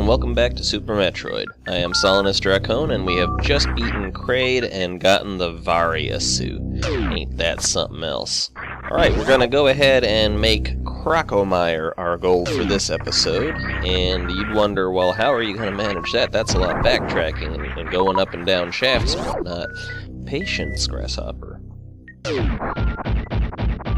and welcome back to Super Metroid. I am Solinus Dracone, and we have just beaten Kraid and gotten the Varia suit. Ain't that something else? Alright, we're gonna go ahead and make Crocomire our goal for this episode, and you'd wonder, well, how are you gonna manage that? That's a lot of backtracking and going up and down shafts and whatnot. Patience, Grasshopper.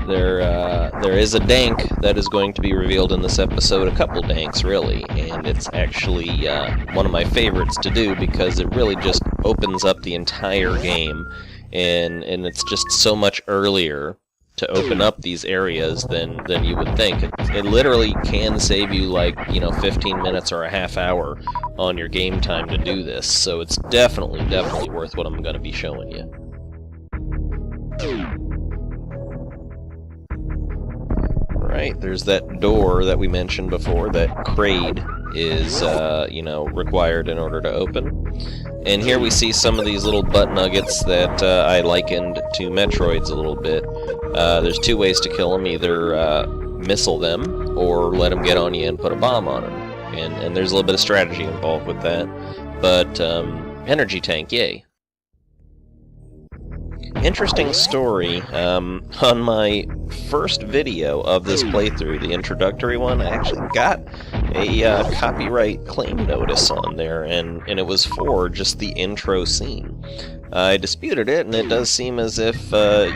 There is a dank that is going to be revealed in this episode, a couple danks really, and it's actually one of my favorites to do because it really just opens up the entire game, and it's just so much earlier to open up these areas than you would think. It literally can save you, like, 15 minutes or a half hour on your game time to do this, so it's definitely worth what I'm going to be showing you. Right, there's that door that we mentioned before that Kraid is, required in order to open. And here we see some of these little butt nuggets that I likened to Metroids a little bit. There's two ways to kill them: either missile them or let them get on you and put a bomb on them. And there's a little bit of strategy involved with that. But energy tank, yay. Interesting story. On my first video of this playthrough, the introductory one, I actually got a copyright claim notice on there, and it was for just the intro scene. I disputed it, and it does seem as if Google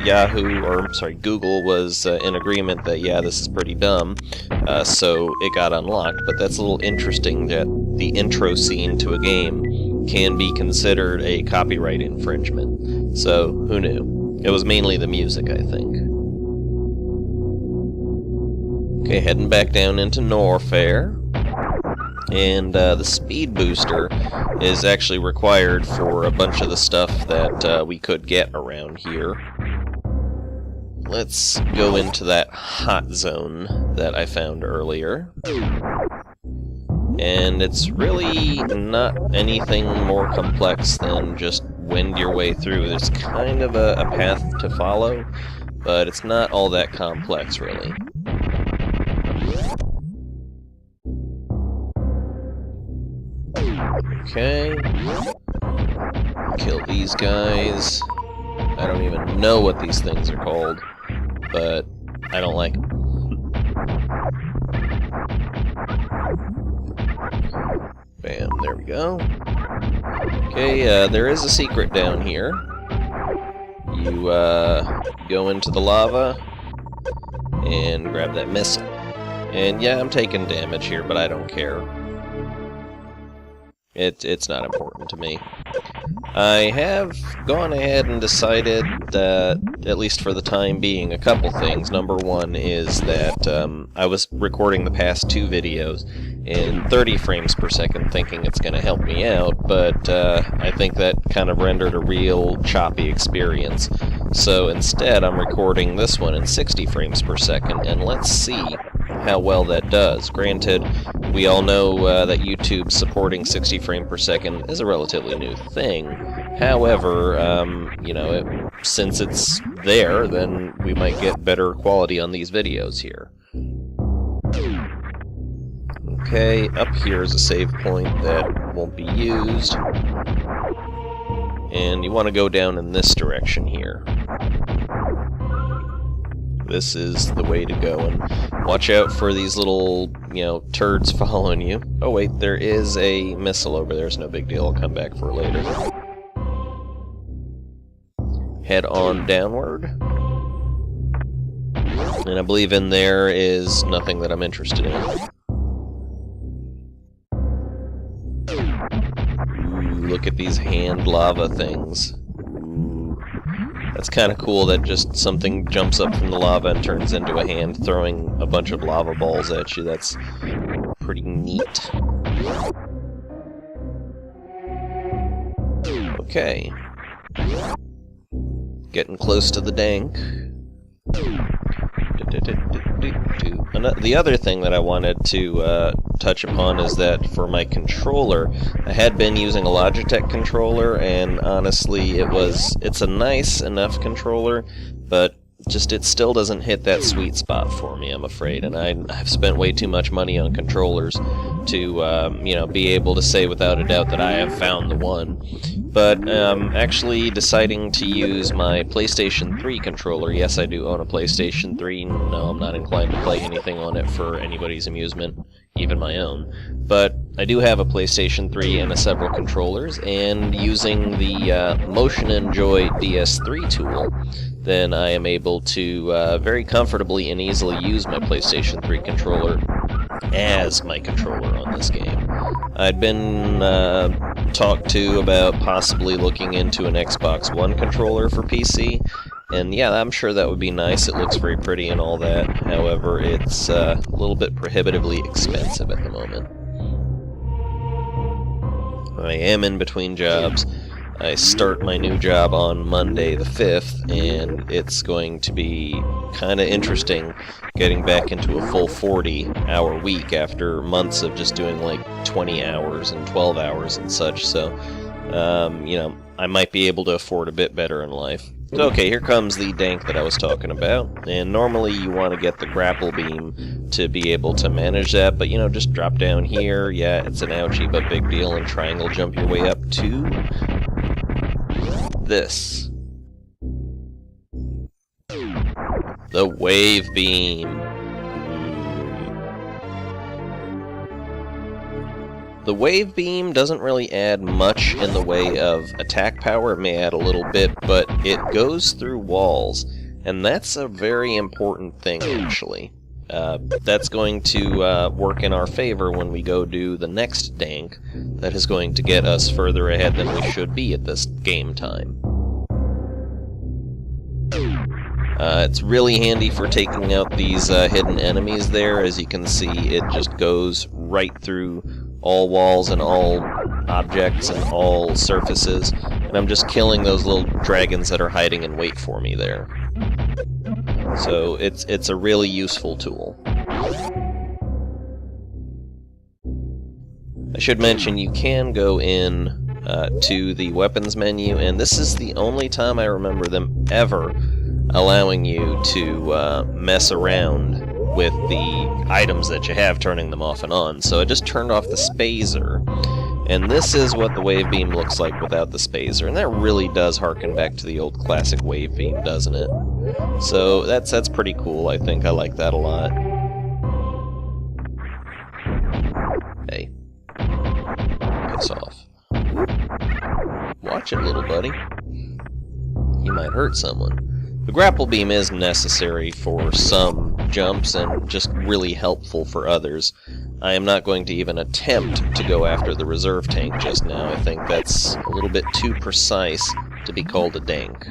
was in agreement that, yeah, this is pretty dumb, so it got unlocked. But that's a little interesting that the intro scene to a game can be considered a copyright infringement. So, who knew? It was mainly the music, I think. Okay, heading back down into Norfair. And the speed booster is actually required for a bunch of the stuff that we could get around here. Let's go into that hot zone that I found earlier. And it's really not anything more complex than just wend your way through. There's kind of a path to follow, but it's not all that complex, really. Okay. Kill these guys. I don't even know what these things are called, but I don't like them. Bam, there we go. Okay, there is a secret down here. You go into the lava and grab that missile. And yeah, I'm taking damage here, but I don't care. It's not important to me. I have gone ahead and decided that, at least for the time being, a couple things. Number one is that I was recording the past two videos in 30 frames per second thinking it's going to help me out, but I think that kind of rendered a real choppy experience. So instead I'm recording this one in 60 frames per second, and let's see how well that does. Granted, we all know that YouTube supporting 60 frames per second is a relatively new thing. However, since it's there, then we might get better quality on these videos here. Okay, up here is a save point that won't be used. And you want to go down in this direction here. This is the way to go, and watch out for these little, turds following you. Oh wait, there is a missile over there, it's no big deal, I'll come back for it later. Head on downward. And I believe in there is nothing that I'm interested in. Ooh, look at these hand lava things. That's kind of cool that just something jumps up from the lava and turns into a hand throwing a bunch of lava balls at you. That's pretty neat. Okay. Getting close to the dank. The other thing that I wanted to touch upon is that for my controller, I had been using a Logitech controller, and honestly, it's a nice enough controller, but just it still doesn't hit that sweet spot for me, I'm afraid, and I've spent way too much money on controllers to, you know, be able to say without a doubt that I have found the one. But actually deciding to use my PlayStation 3 controller, yes, I do own a PlayStation 3, no, I'm not inclined to play anything on it for anybody's amusement, even my own. But I do have a PlayStation 3 and several controllers, and using the Motion & Joy DS3 tool, then I am able to very comfortably and easily use my PlayStation 3 controller as my controller on this game. I'd been talked to about possibly looking into an Xbox One controller for PC, and yeah, I'm sure that would be nice. It looks very pretty and all that. However, it's a little bit prohibitively expensive at the moment. I am in between jobs. I start my new job on Monday the 5th, and it's going to be kind of interesting getting back into a full 40-hour week after months of just doing like 20 hours and 12 hours and such, so, you know, I might be able to afford a bit better in life. So, okay, here comes the dank that I was talking about, and normally you want to get the grapple beam to be able to manage that, but, you know, just drop down here, yeah, it's an ouchie, but big deal, and triangle jump your way up to this. The wave beam. The wave beam doesn't really add much in the way of attack power. It may add a little bit, but it goes through walls, and that's a very important thing, actually. That's going to work in our favor when we go do the next dank that is going to get us further ahead than we should be at this game time. It's really handy for taking out these hidden enemies there. As you can see, it just goes right through all walls and all objects and all surfaces, and I'm just killing those little dragons that are hiding in wait for me there. So it's a really useful tool. I should mention you can go in to the weapons menu, and this is the only time I remember them ever allowing you to mess around with the items that you have, turning them off and on. So I just turned off the spazer, and this is what the wave beam looks like without the spazer, and that really does harken back to the old classic wave beam, doesn't it? So that's pretty cool. I think I like that a lot. Hey, piss off. Watch it, little buddy. You might hurt someone. The grapple beam is necessary for some jumps and just really helpful for others. I am not going to even attempt to go after the reserve tank just now. I think that's a little bit too precise to be called a dank.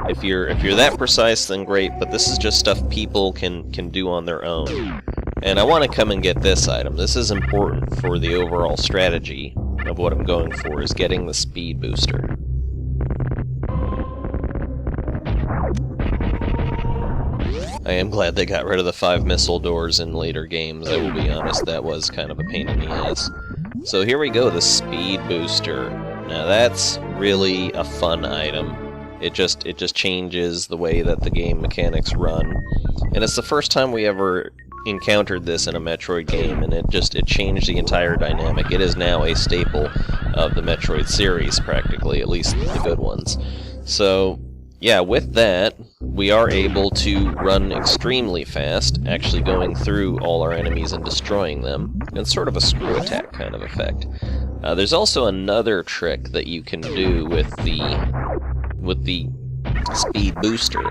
If you're that precise, then great, but this is just stuff people can do on their own. And I want to come and get this item. This is important for the overall strategy of what I'm going for, is getting the speed booster. I am glad they got rid of the 5 missile doors in later games. I will be honest, that was kind of a pain in the ass. So here we go, the speed booster. Now that's really a fun item. It just changes the way that the game mechanics run. And it's the first time we ever encountered this in a Metroid game, and it changed the entire dynamic. It is now a staple of the Metroid series, practically, at least the good ones. So yeah, with that, we are able to run extremely fast, actually going through all our enemies and destroying them. It's sort of a screw attack kind of effect. There's also another trick that you can do with the speed booster,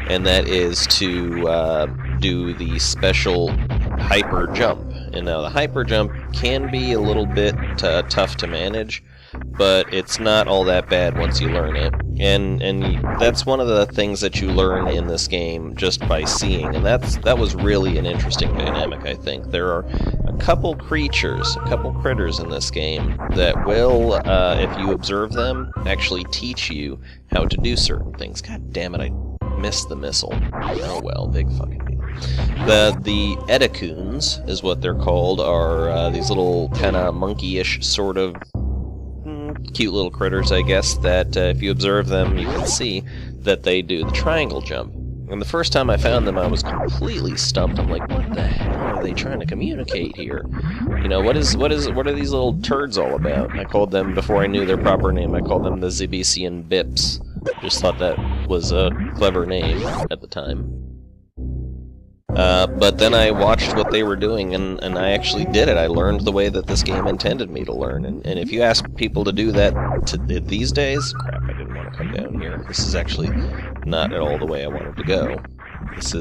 and that is to do the special hyper jump. And now the hyper jump can be a little bit tough to manage, but it's not all that bad once you learn it. And that's one of the things that you learn in this game just by seeing, and that was really an interesting dynamic, I think. There are a couple creatures, a couple critters in this game that will, if you observe them, actually teach you how to do certain things. God damn it, I missed the missile. Oh well, big fucking deal. The Edicoons, is what they're called, are these little kind of monkey-ish sort of cute little critters, I guess, that if you observe them, you can see that they do, the triangle jump. And the first time I found them, I was completely stumped. I'm like, what the hell are they trying to communicate here? You know, what are these little turds all about? I called them, before I knew their proper name, I called them the Zebesian Bips. Just thought that was a clever name at the time. But then I watched what they were doing, and I actually did it. I learned the way that this game intended me to learn. And if you ask people to do that these days, crap, I didn't want to come down here. This is actually not at all the way I wanted to go. It's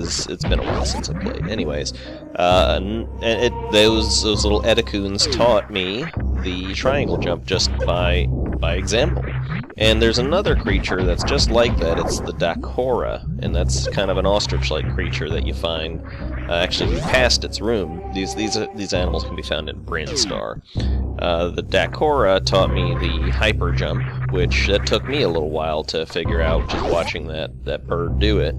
been a while since I played. Anyways, those little Edacoons taught me the triangle jump just by example. And there's another creature that's just like that. It's the Dacora, and that's kind of an ostrich-like creature that you find. Actually, we passed its room. These animals can be found in Brinstar. The Dacora taught me the hyper jump, which that took me a little while to figure out just watching that bird do it.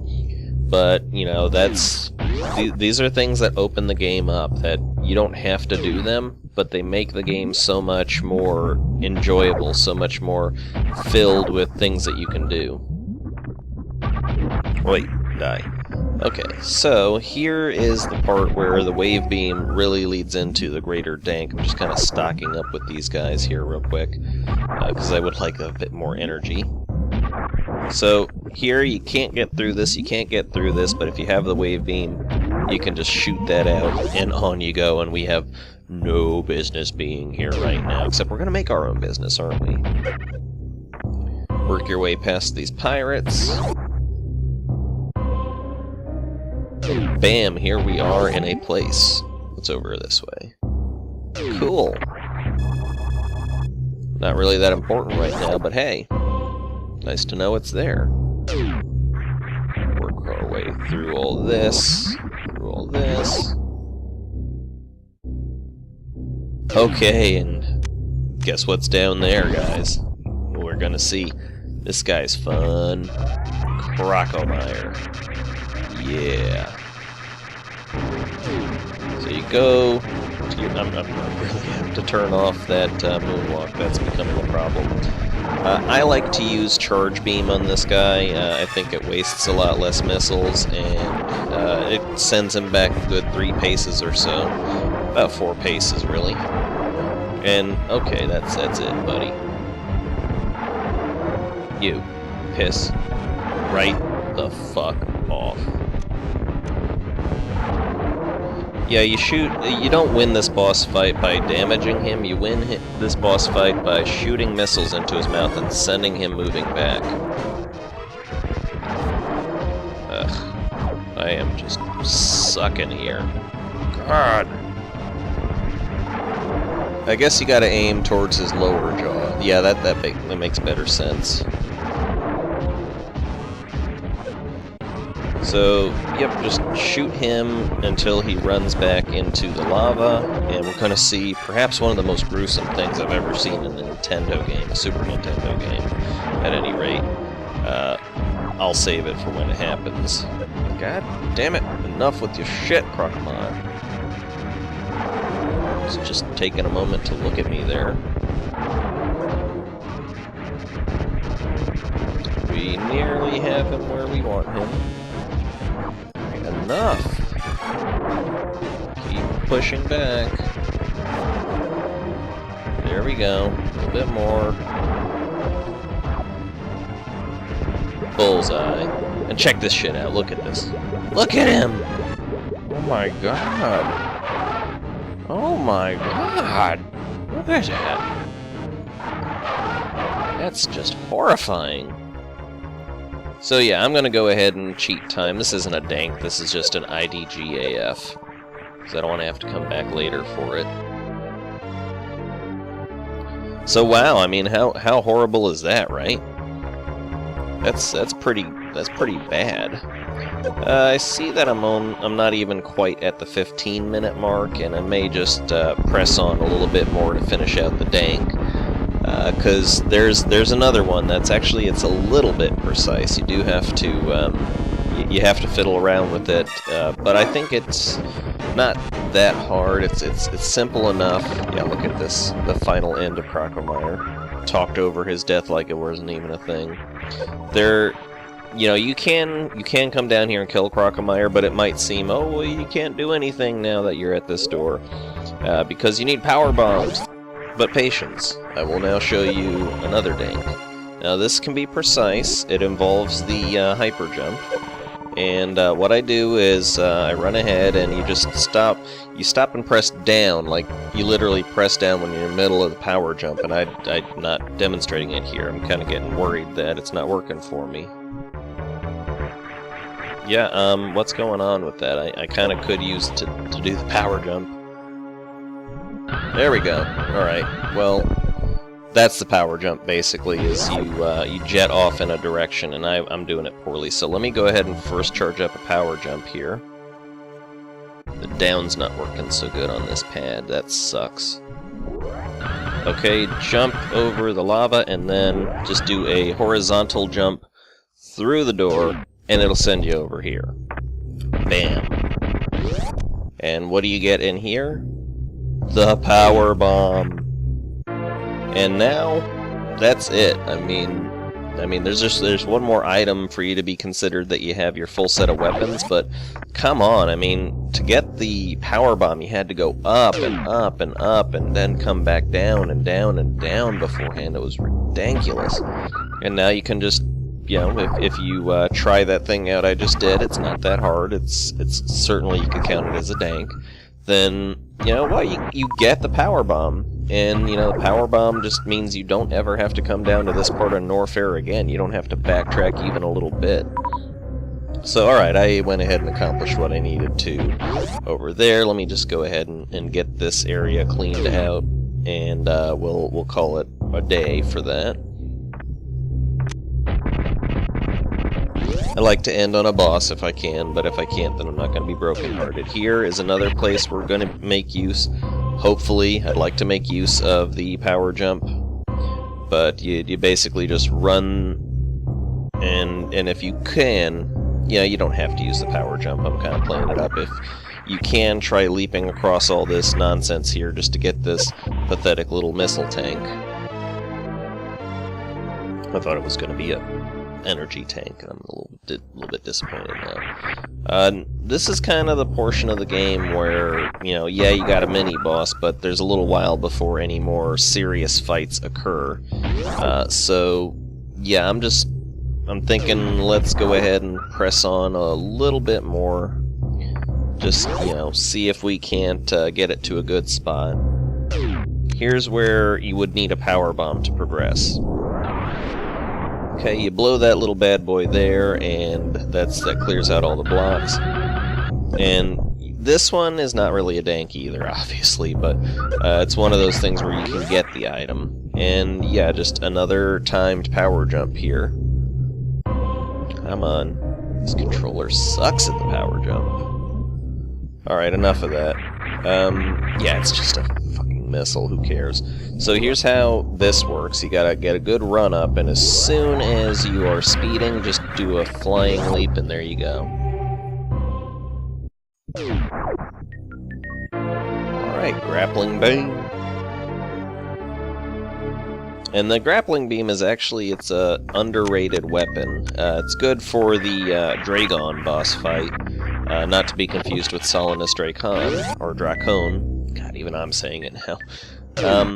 But you know, these are things that open the game up. That you don't have to do them, but they make the game so much more enjoyable, so much more filled with things that you can do. Wait, die. Okay, so here is the part where the wave beam really leads into the greater dank. I'm just kind of stocking up with these guys here real quick, because I would like a bit more energy. So here you can't get through this, but if you have the wave beam, you can just shoot that out, and on you go, and we have no business being here right now, except we're going to make our own business, aren't we? Work your way past these pirates. Bam, here we are in a place. What's over this way? Cool. Not really that important right now, but hey, nice to know it's there. Work our way through all this, Okay, and guess what's down there, guys? We're gonna see. This guy's fun. Crocomire. Yeah. So you go to your... I really have to turn off that moonwalk. That's becoming a problem. I like to use charge beam on this guy. I think it wastes a lot less missiles, and it sends him back a good 3 paces or so. About 4 paces, really. And, okay, that's it, buddy. You. Piss. Right the fuck off. Yeah, you don't win this boss fight by damaging him, you win this boss fight by shooting missiles into his mouth and sending him moving back. Ugh. I am just sucking here. God. I guess you gotta aim towards his lower jaw. Yeah, that makes better sense. So, yep, just shoot him until he runs back into the lava, and we're gonna see perhaps one of the most gruesome things I've ever seen in a Nintendo game, a Super Nintendo game, at any rate. I'll save it for when it happens. God damn it, enough with your shit, Crocomire. It's just taking a moment to look at me there. We nearly have him where we want him. Enough! Keep pushing back. There we go. A little bit more. Bullseye. And check this shit out. Look at this. Look at him! Oh my god. Oh my god. Look at that. That's just horrifying. So yeah, I'm gonna go ahead and cheat time. This isn't a dank, this is just an IDGAF. Because I don't want to have to come back later for it. So wow, I mean, how horrible is that, right? That's pretty bad. I see that I'm not even quite at the 15-minute mark, and I may just press on a little bit more to finish out the dank. Because there's another one that's actually, it's a little bit precise. You do have to you have to fiddle around with it, but I think it's not that hard. It's simple enough. Yeah, look at this. The final end of Crocomire. Talked over his death like it wasn't even a thing. you know, you can come down here and kill Crocomire, but it might seem, oh, well, you can't do anything now that you're at this door, because you need power bombs. But patience, I will now show you another dank. Now this can be precise. It involves the hyper jump, and what I do is I run ahead, and you just stop. You stop and press down, like you literally press down when you're in the middle of the power jump. And I'm not demonstrating it here. I'm kind of getting worried that it's not working for me. Yeah, what's going on with that? I kind of could use it to do the power jump. There we go. Alright, well, that's the power jump, basically, is you jet off in a direction, and I'm doing it poorly. So let me go ahead and first charge up a power jump here. The down's not working so good on this pad. That sucks. Okay, jump over the lava, and then just do a horizontal jump through the door, and it'll send you over here. Bam. And what do you get in here? The power bomb. And now, that's it. I mean, there's one more item for you to be considered that you have your full set of weapons, but come on, I mean, to get the power bomb, you had to go up and up and up, and then come back down and down and down beforehand. It was ridiculous. And now you can just, you know, if you try that thing out I just did, it's not that hard. It's certainly, you could count it as a dank. Then, you know what, you get the power bomb. And, you know, the power bomb just means you don't ever have to come down to this part of Norfair again. You don't have to backtrack even a little bit. So, alright, I went ahead and accomplished what I needed to over there. Let me just go ahead and get this area cleaned out, and we'll call it a day for that. I like to end on a boss if I can, but if I can't, then I'm not going to be brokenhearted. Here is another place we're going to make use. Hopefully, I'd like to make use of the power jump, but you basically just run, and if you can, yeah, you don't have to use the power jump. I'm kind of playing it up. If you can, try leaping across all this nonsense here just to get this pathetic little missile tank. I thought it was going to be a energy tank, and I'm a little bit disappointed now. This is kind of the portion of the game where, you know, yeah, you got a mini-boss, but there's a little while before any more serious fights occur. So, yeah, I'm thinking let's go ahead and press on a little bit more. Just, you know, see if we can't get it to a good spot. Here's where you would need a power bomb to progress. Okay, you blow that little bad boy there, and that clears out all the blocks. And this one is not really a dank either, obviously, but it's one of those things where you can get the item. And yeah, just another timed power jump here. Come on. This controller sucks at the power jump. Alright, enough of that. Yeah, it's just a fucking missile, who cares? So here's how this works. You gotta get a good run up, and as soon as you are speeding, just do a flying leap, and there you go. Alright, grappling beam. And the grappling beam is actually, it's a underrated weapon. It's good for the Dragon boss fight. Not to be confused with Solanus Dracon, or Dracon. God, even I'm saying it now.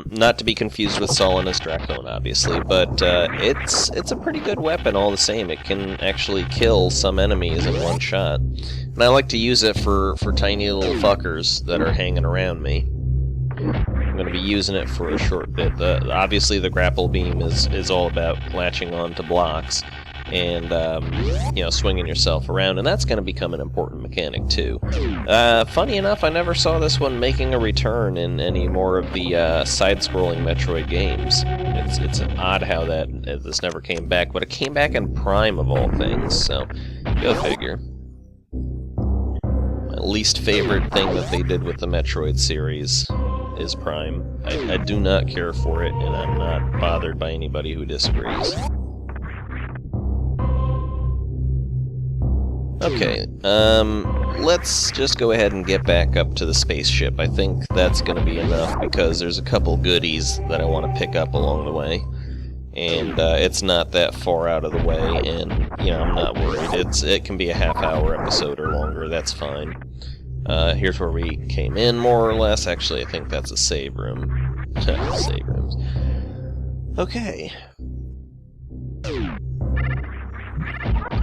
Not to be confused with Solanus Dracon, obviously, but it's a pretty good weapon all the same. It can actually kill some enemies in one shot. And I like to use it for tiny little fuckers that are hanging around me. I'm going to be using it for a short bit. Obviously, the grapple beam is all about latching onto blocks and, you know, swinging yourself around, and that's going to become an important mechanic, too. Funny enough, I never saw this one making a return in any more of the side-scrolling Metroid games. It's odd how this never came back, but it came back in Prime, of all things, so go figure. My least favorite thing that they did with the Metroid series is Prime. I do not care for it, and I'm not bothered by anybody who disagrees. Okay, let's just go ahead and get back up to the spaceship. I think that's going to be enough, because there's a couple goodies that I want to pick up along the way. and it's not that far out of the way, and you know, I'm not worried. It can be a half-hour episode or longer. That's fine. Here's where we came in, more or less. Actually, I think that's a save room. Save rooms. Okay.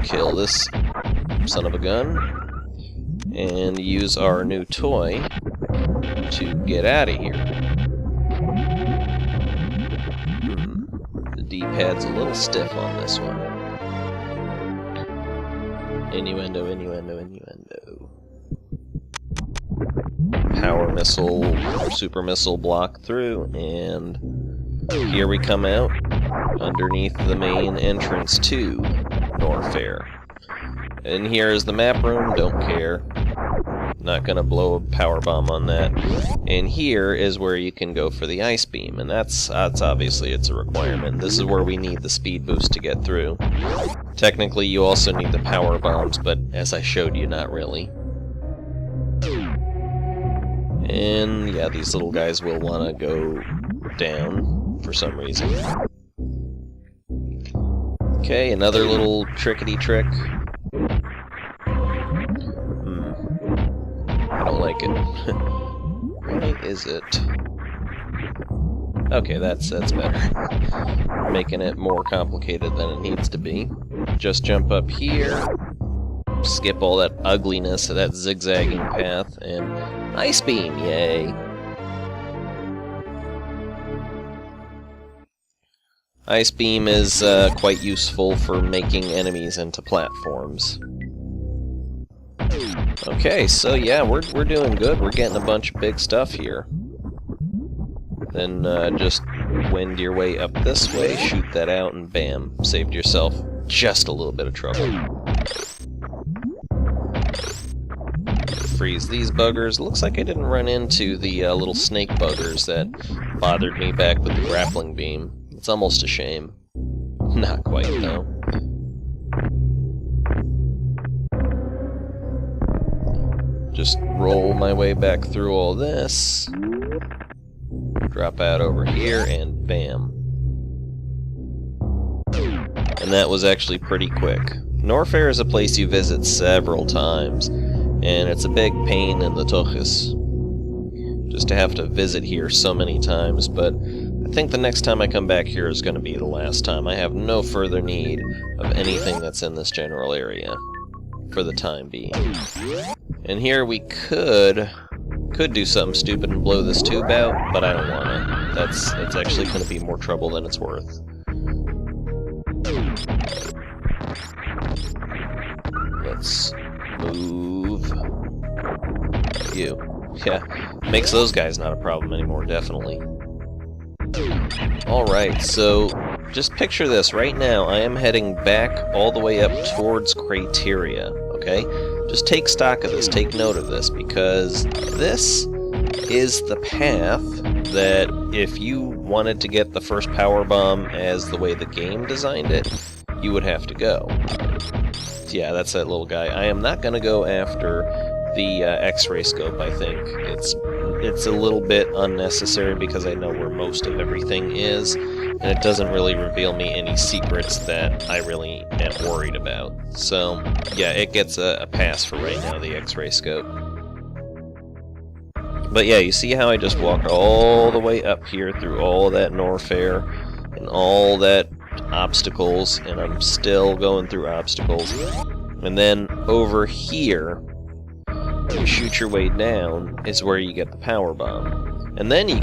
Kill this son of a gun, and use our new toy to get out of here. The D-pad's a little stiff on this one. Innuendo, innuendo, innuendo. Power missile or super missile block through, and here we come out underneath the main entrance to Norfair. And here is the map room, don't care. Not gonna blow a power bomb on that. And here is where you can go for the ice beam, and that's obviously it's a requirement. This is where we need the speed boost to get through. Technically, you also need the power bombs, but as I showed you, not really. And yeah, these little guys will want to go down for some reason. Okay, another little trickety trick. I don't like it. Why is it? Okay, that's better. Making it more complicated than it needs to be. Just jump up here, skip all that ugliness of that zigzagging path, and ice beam, yay! Ice beam is quite useful for making enemies into platforms. Okay, so yeah, we're doing good. We're getting a bunch of big stuff here. Then just wend your way up this way, shoot that out, and bam, saved yourself just a little bit of trouble. Freeze these buggers. Looks like I didn't run into the little snake buggers that bothered me back with the grappling beam. It's almost a shame. Not quite, though. Just roll my way back through all this. Drop out over here, and bam. And that was actually pretty quick. Norfair is a place you visit several times, and it's a big pain in the tuchus just to have to visit here so many times, but I think the next time I come back here is going to be the last time. I have no further need of anything that's in this general area for the time being. And here we could do something stupid and blow this tube out, but I don't want to. It's actually going to be more trouble than it's worth. Let's move you. Yeah, makes those guys not a problem anymore, definitely. Alright, so just picture this. Right now, I am heading back all the way up towards Crateria, okay? Just take stock of this, take note of this, because this is the path that if you wanted to get the first power bomb as the way the game designed it, you would have to go. Yeah, that's that little guy. I am not going to go after the X-ray scope, I think. It's a little bit unnecessary because I know where most of everything is, and it doesn't really reveal me any secrets that I really am worried about. So, yeah, it gets a pass for right now, the X-ray scope. But yeah, you see how I just walked all the way up here through all that Norfair and all that obstacles, and I'm still going through obstacles. And then over here, when you shoot your way down, is where you get the power bomb. And then you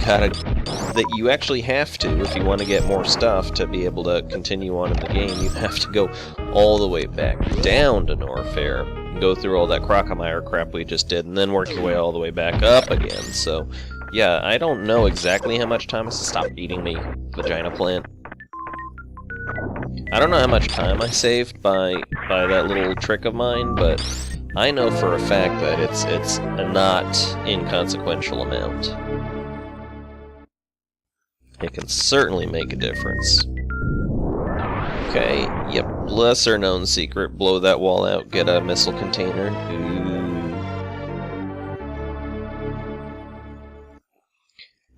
you actually have to, if you want to get more stuff to be able to continue on in the game, you have to go all the way back down to Norfair, and go through all that Crocomire crap we just did, and then work your way all the way back up again. So, yeah, I don't know exactly how much time. Stop eating me, vagina plant. I don't know how much time I saved by that little trick of mine, but I know for a fact that it's a not inconsequential amount. It can certainly make a difference. Okay, yep, lesser known secret, blow that wall out, get a missile container. Ooh.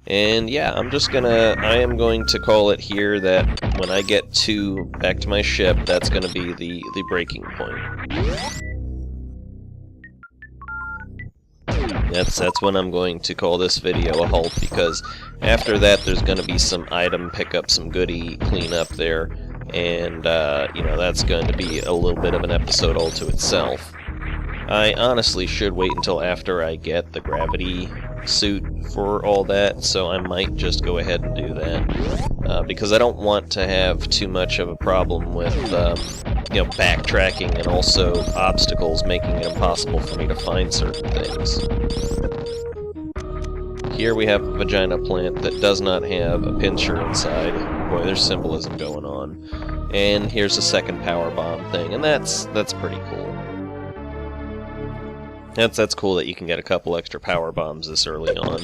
And yeah, I am going to call it here that when I get back to my ship, that's going to be the breaking point. That's when I'm going to call this video a halt, because after that there's going to be some item pickup, some goodie cleanup there, and you know, that's going to be a little bit of an episode all to itself. I honestly should wait until after I get the gravity suit for all that, so I might just go ahead and do that, because I don't want to have too much of a problem with you know, backtracking and also obstacles making it impossible for me to find certain things. Here we have a vagina plant that does not have a pincher inside. Boy, there's symbolism going on. And here's a second power bomb thing, and that's pretty cool. That's cool that you can get a couple extra power bombs this early on.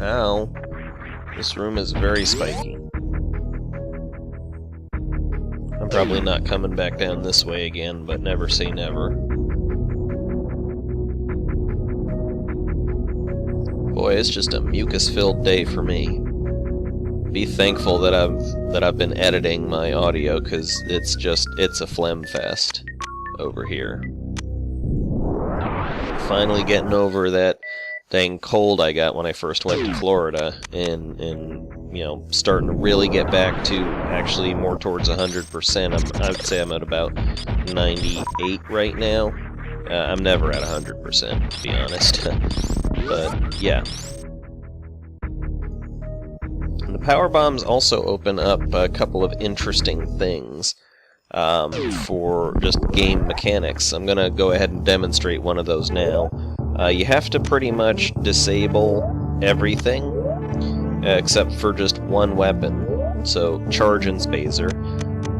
Ow. This room is very spiky. I'm probably not coming back down this way again, but never say never. Boy, it's just a mucus-filled day for me. Be thankful that I've been editing my audio, because it's a phlegm fest over here. Finally getting over that dang cold I got when I first went to Florida, and you know, starting to really get back to actually more towards 100%. I would say I'm at about 98 right now. I'm never at 100%, to be honest. But yeah. And the power bombs also open up a couple of interesting things for just game mechanics. I'm gonna go ahead and demonstrate one of those now. You have to pretty much disable everything except for just one weapon. So charge and spazer.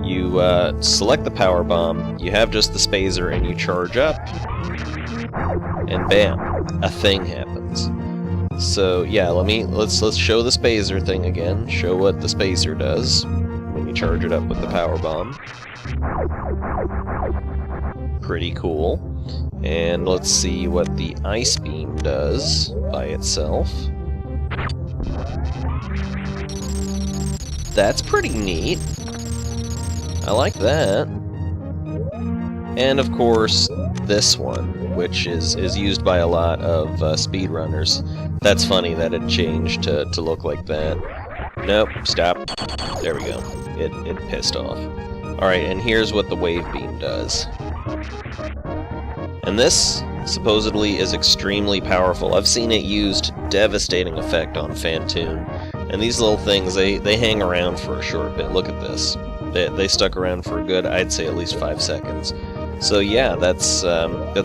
You select the power bomb, you have just the spazer, and you charge up, and bam, a thing happens. So yeah, let's show the spazer thing again. Show what the spazer does when you charge it up with the power bomb. Pretty cool. And let's see what the ice beam does by itself. That's pretty neat. I like that. And of course, this one, which is used by a lot of speedrunners. That's funny that it changed to look like that. Nope, stop. There we go. It pissed off. Alright, and here's what the wave beam does. And this, supposedly, is extremely powerful. I've seen it used to devastating effect on Phantoon. And these little things, they hang around for a short bit. Look at this. They stuck around for a good, I'd say, at least 5 seconds. So yeah, that's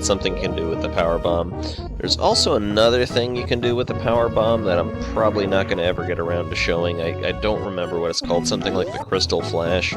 something you can do with the power bomb. There's also another thing you can do with the power bomb that I'm probably not going to ever get around to showing. I don't remember what it's called. Something like the Crystal Flash.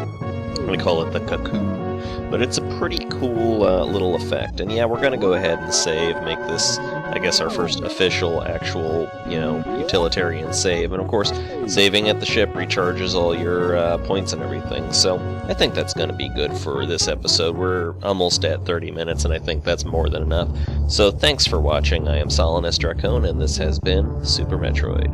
We call it the Cocoon. But it's a pretty cool little effect. And yeah, we're going to go ahead and save, make this, I guess, our first official, actual, you know, utilitarian save. And of course, saving at the ship recharges all your points and everything. So I think that's going to be good for this episode. We're almost at 30 minutes, and I think that's more than enough. So thanks for watching. I am Solinus Dracone, and this has been Super Metroid.